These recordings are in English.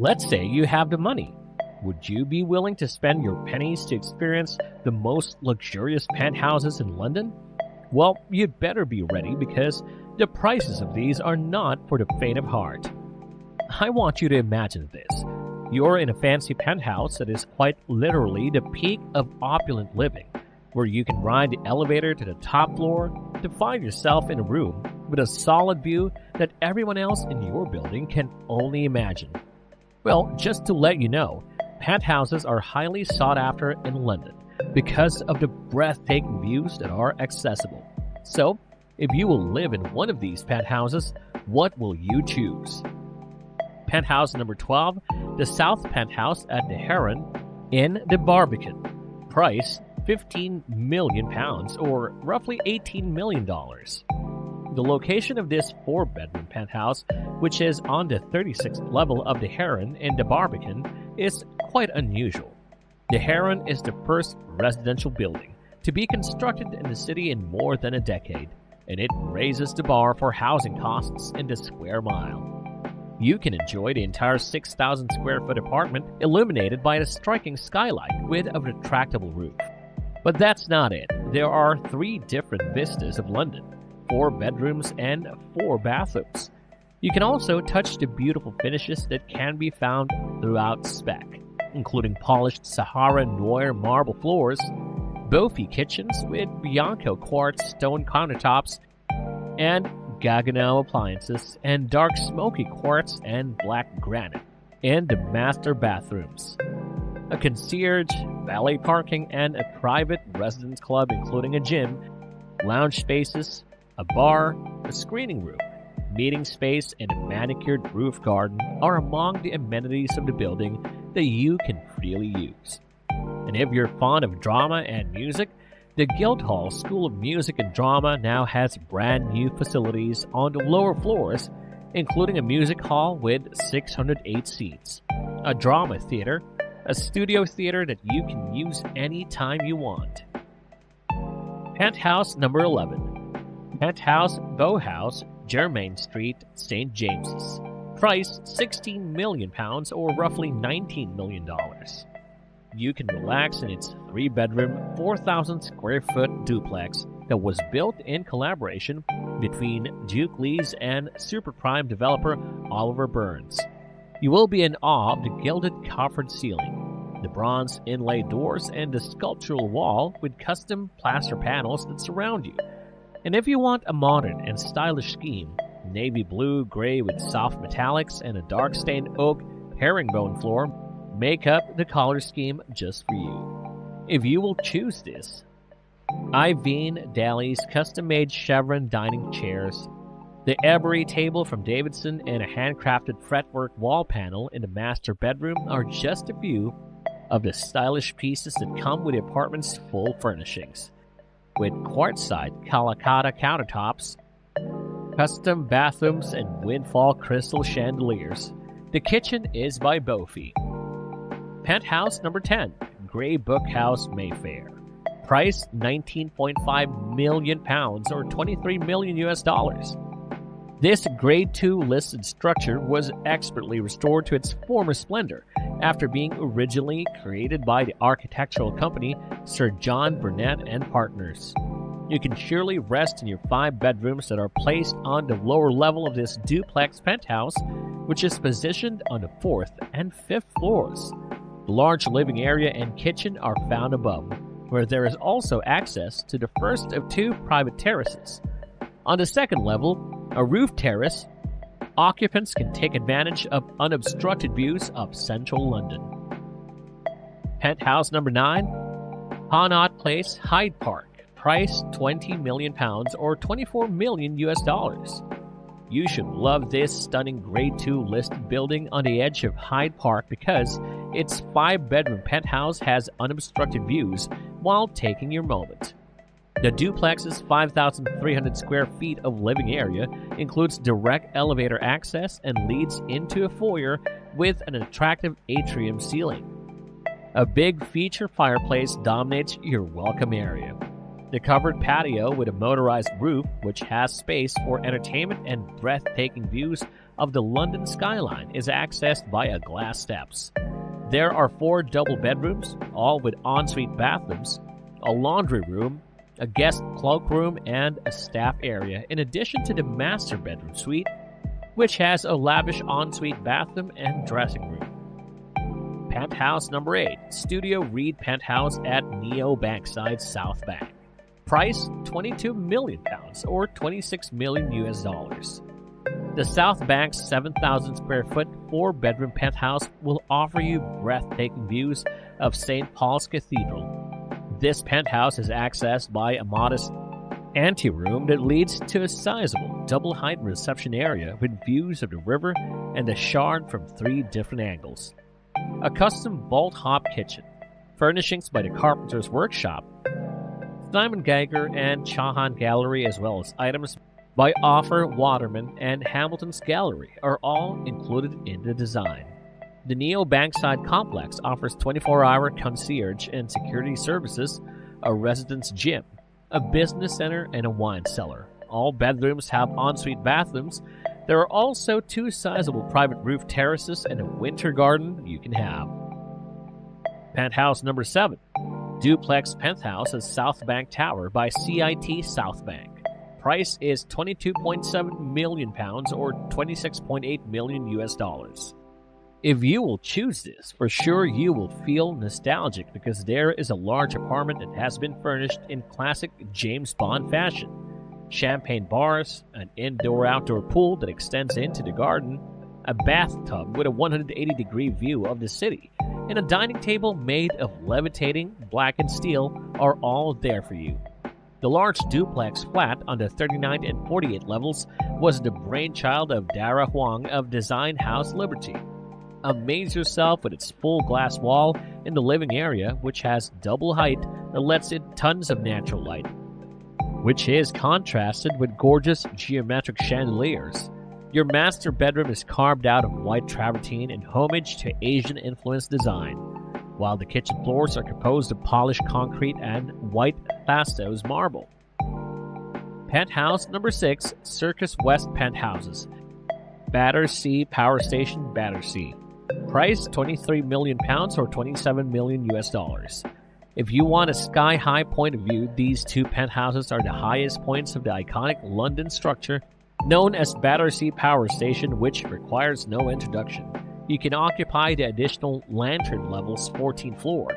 Let's say you have the money. Would you be willing to spend your pennies to experience the most luxurious penthouses in London? Well, you'd better be ready because the prices of these are not for the faint of heart. I want you to imagine this. You're in a fancy penthouse that is quite literally the peak of opulent living, where you can ride the elevator to the top floor to find yourself in a room with a solid view that everyone else in your building can only imagine. Well, just to let you know, penthouses are highly sought after in London because of the breathtaking views that are accessible. So, if you will live in one of these penthouses, what will you choose? Penthouse number 12, the South Penthouse at the Heron in the Barbican. Price £15 million, or roughly $18 million. The location of this 4-bedroom penthouse, which is on the 36th level of the Heron in the Barbican, is quite unusual. The Heron is the first residential building to be constructed in the city in more than a decade, and it raises the bar for housing costs in the square mile. You can enjoy the entire 6,000 square foot apartment illuminated by a striking skylight with a retractable roof. But that's not it. There are 3 different vistas of London, 4 bedrooms and 4 bathrooms. You can also touch the beautiful finishes that can be found throughout spec, including polished Sahara Noir marble floors, Beau kitchens with Bianco quartz stone countertops, and Gaggenau appliances, and dark smoky quartz and black granite in the master bathrooms. A concierge, valet parking, and a private residence club including a gym, lounge spaces, a bar, a screening room, meeting space, and a manicured roof garden are among the amenities of the building that you can freely use. And if you're fond of drama and music, the Guildhall School of Music and Drama now has brand new facilities on the lower floors, including a music hall with 608 seats, a drama theater, a studio theater that you can use anytime you want. Penthouse number 11. Penthouse Beau House, Jermyn Street, St. James's. Price £16 million, or roughly $19 million. You can relax in its 3-bedroom, 4,000 square foot duplex that was built in collaboration between Duke Lees and super prime developer Oliver Burns. You will be in awe of the gilded coffered ceiling, the bronze inlaid doors, and the sculptural wall with custom plaster panels that surround you. And if you want a modern and stylish scheme, navy blue, gray with soft metallics, and a dark stained oak herringbone floor make up the color scheme just for you. If you will choose this, Iveen Daly's custom-made chevron dining chairs, the Ebery table from Davidson, and a handcrafted fretwork wall panel in the master bedroom are just a few of the stylish pieces that come with the apartment's full furnishings. With quartzite Calacatta countertops, custom bathrooms, and windfall crystal chandeliers, the kitchen is by Beau. Penthouse number 10, Grey Book House, Mayfair. Price £19.5 million, or $23 million. This Grade 2 listed structure was expertly restored to its former splendor after being originally created by the architectural company Sir John Burnett and Partners. You can surely rest in your 5 bedrooms that are placed on the lower level of this duplex penthouse, which is positioned on the 4th and 5th floors. The large living area and kitchen are found above, where there is also access to the first of 2 private terraces. On the 2nd level, a roof terrace, occupants can take advantage of unobstructed views of central London. Penthouse number 9, Connaught Place, Hyde Park. Price £20 million, or $24 million. You should love this stunning Grade 2 listed building on the edge of Hyde Park because its 5-bedroom penthouse has unobstructed views while taking your moment. The duplex's 5,300 square feet of living area includes direct elevator access and leads into a foyer with an attractive atrium ceiling. A big feature fireplace dominates your welcome area. The covered patio with a motorized roof, which has space for entertainment and breathtaking views, of the London skyline is accessed via glass steps. There are 4 double bedrooms, all with ensuite bathrooms, a laundry room, a guest cloakroom, and a staff area, in addition to the master bedroom suite, which has a lavish ensuite bathroom and dressing room. Penthouse number 8, Studio Reed Penthouse at Neo Bankside, South Bank. Price £22 million or $26 million US. The South Bank's 7,000 square foot 4-bedroom penthouse will offer you breathtaking views of St. Paul's Cathedral. This penthouse is accessed by a modest anteroom that leads to a sizable double-height reception area with views of the river and the Shard from 3 different angles. A custom bolt-hop kitchen, furnishings by the Carpenter's Workshop, Simon Geiger and Chahan Gallery, as well as items by Offer, Waterman, and Hamilton's Gallery are all included in the design. The Neo Bankside complex offers 24-hour concierge and security services, a residence gym, a business center, and a wine cellar. All bedrooms have ensuite bathrooms. There are also 2 sizable private roof terraces and a winter garden you can have. Penthouse number 7, Duplex Penthouse at South Bank Tower by CIT South Bank. Price is £22.7 million or $26.8 million US. If you will choose this, for sure you will feel nostalgic because there is a large apartment that has been furnished in classic James Bond fashion. Champagne bars, an indoor-outdoor pool that extends into the garden, a bathtub with a 180-degree view of the city, and a dining table made of levitating blackened steel are all there for you. The large duplex flat on the 39th and 48th levels was the brainchild of Dara Huang of Design House Liberty. Amaze yourself with its full glass wall in the living area, which has double height that lets in tons of natural light, which is contrasted with gorgeous geometric chandeliers. Your master bedroom is carved out of white travertine in homage to Asian-influenced design, while the kitchen floors are composed of polished concrete and white Thastos marble. Penthouse number 6, Circus West Penthouses, Battersea Power Station, Battersea. Price £23 million or $27 million US. If you want a sky-high point of view, these 2 penthouses are the highest points of the iconic London structure known as Battersea Power Station, which requires no introduction. You can occupy the additional lantern level's 14th floor.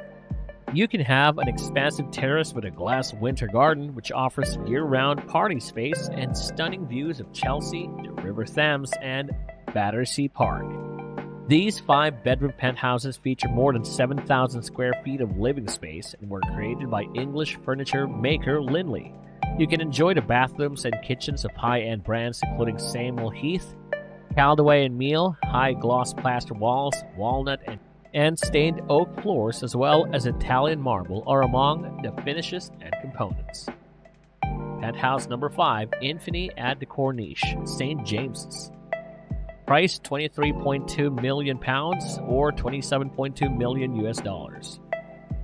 You can have an expansive terrace with a glass winter garden, which offers year-round party space and stunning views of Chelsea, the River Thames, and Battersea Park. These 5-bedroom penthouses feature more than 7,000 square feet of living space and were created by English furniture maker Lindley. You can enjoy the bathrooms and kitchens of high-end brands including Samuel Heath, Caldaway and Meal, high-gloss plaster walls, walnut and stained oak floors, as well as Italian marble are among the finishes and components. Penthouse number 5, Infini at the Corniche, St. James's. Price £23.2 million or $27.2 million US.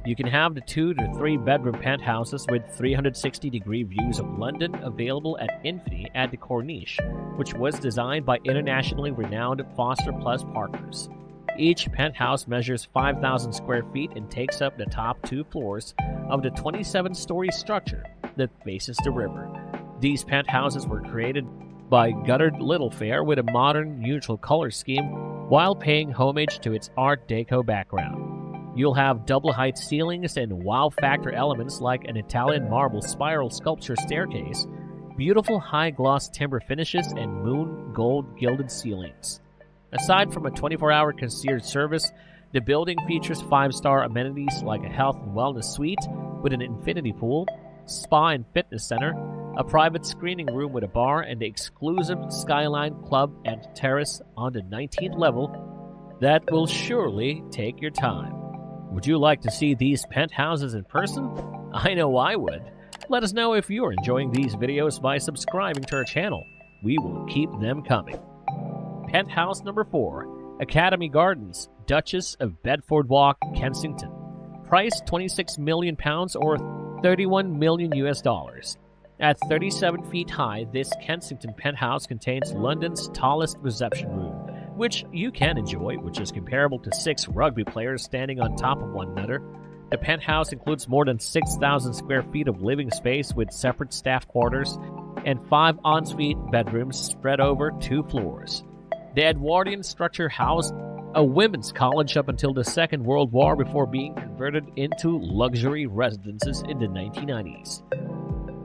You can have the 2 to 3 bedroom penthouses with 360-degree views of London available at Infini at the Corniche, which was designed by internationally renowned Foster Plus partners. Each penthouse measures 5,000 square feet and takes up the top 2 floors of the 27-story structure that faces the river. These penthouses were created by Guttard Littlefair with a modern neutral color scheme while paying homage to its Art Deco background. You'll have double-height ceilings and wow-factor elements like an Italian marble spiral sculpture staircase, beautiful high-gloss timber finishes, and moon gold gilded ceilings. Aside from a 24-hour concierge service, the building features 5-star amenities like a health and wellness suite with an infinity pool, spa and fitness center, a private screening room with a bar, and the exclusive Skyline Club and Terrace on the 19th level that will surely take your time. Would you like to see these penthouses in person? I know I would. Let us know if you're enjoying these videos by subscribing to our channel. We will keep them coming. Penthouse number 4, Academy Gardens, Duchess of Bedford Walk, Kensington. Price £26 million or $31 million US. At 37 feet high, this Kensington penthouse contains London's tallest reception room, which you can enjoy, which is comparable to 6 rugby players standing on top of one another. The penthouse includes more than 6,000 square feet of living space with separate staff quarters and 5 ensuite bedrooms spread over 2 floors. The Edwardian structure housed a women's college up until the Second World War before being converted into luxury residences in the 1990s.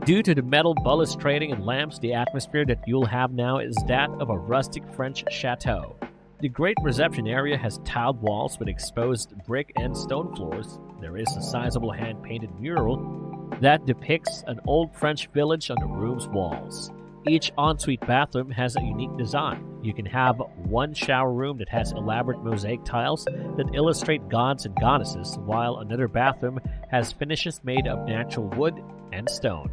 Due to the metal balustrading and lamps, the atmosphere that you'll have now is that of a rustic French chateau. The great reception area has tiled walls with exposed brick and stone floors. There is a sizable hand-painted mural that depicts an old French village on the room's walls. Each ensuite bathroom has a unique design. You can have one shower room that has elaborate mosaic tiles that illustrate gods and goddesses, while another bathroom has finishes made of natural wood and stone.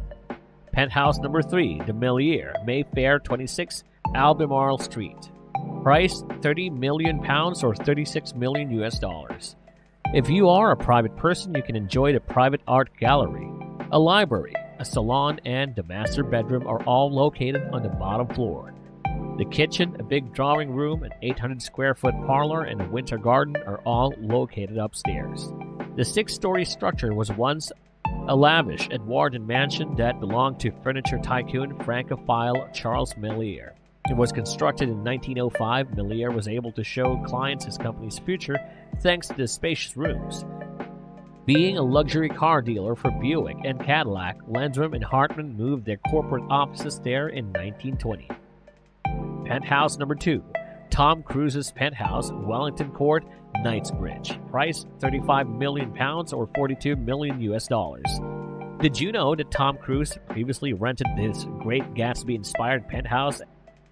Penthouse number 3, the Mellier, Mayfair 26, Albemarle Street. Price £30 million or $36 million US. If you are a private person, you can enjoy the private art gallery, a library, a salon, and the master bedroom are all located on the bottom floor. The kitchen, a big drawing room, an 800 square foot parlor, and a winter garden are all located upstairs. The 6-story structure was once a lavish Edwardian mansion that belonged to furniture tycoon Francophile Charles Mellier. It was constructed in 1905. Mellier was able to show clients his company's future thanks to the spacious rooms. Being a luxury car dealer for Buick and Cadillac, Landrum and Hartman moved their corporate offices there in 1920. Penthouse number 2, Tom Cruise's penthouse, Wellington Court, Knightsbridge. Price £35 million or $42 million US. Did you know that Tom Cruise previously rented this Great Gatsby-inspired penthouse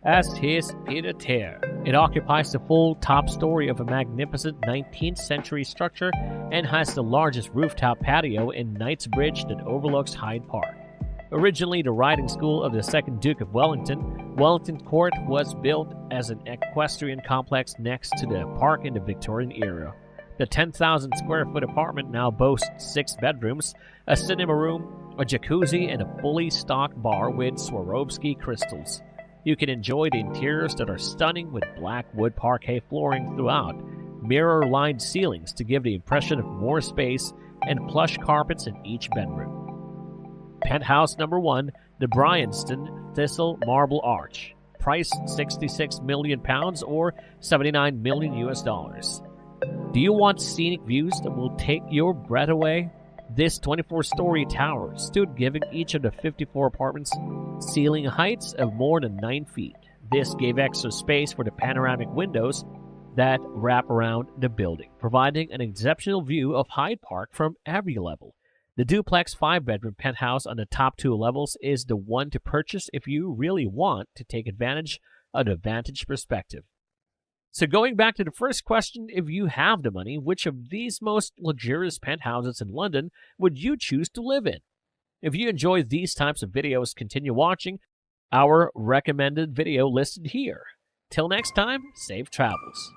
as his pied-à-terre? It occupies the full top story of a magnificent 19th century structure and has the largest rooftop patio in Knightsbridge that overlooks Hyde Park. Originally the riding school of the second Duke of Wellington, Wellington Court was built as an equestrian complex next to the park in the Victorian era. The 10,000 square foot apartment now boasts 6 bedrooms, a cinema room, a jacuzzi, and a fully stocked bar with Swarovski crystals. You can enjoy the interiors that are stunning with black wood parquet flooring throughout, mirror-lined ceilings to give the impression of more space, and plush carpets in each bedroom. Penthouse number 1, the Bryanston Thistle Marble Arch. Price £66 million or $79 million US. Do you want scenic views that will take your breath away? This 24-story tower stood, giving each of the 54 apartments ceiling heights of more than 9 feet. This gave extra space for the panoramic windows that wrap around the building, providing an exceptional view of Hyde Park from every level. The Duplex 5-bedroom penthouse on the top 2 levels is the one to purchase if you really want to take advantage of the vantage perspective. So going back to the first question, if you have the money, which of these most luxurious penthouses in London would you choose to live in? If you enjoy these types of videos, continue watching our recommended video listed here. Till next time, safe travels.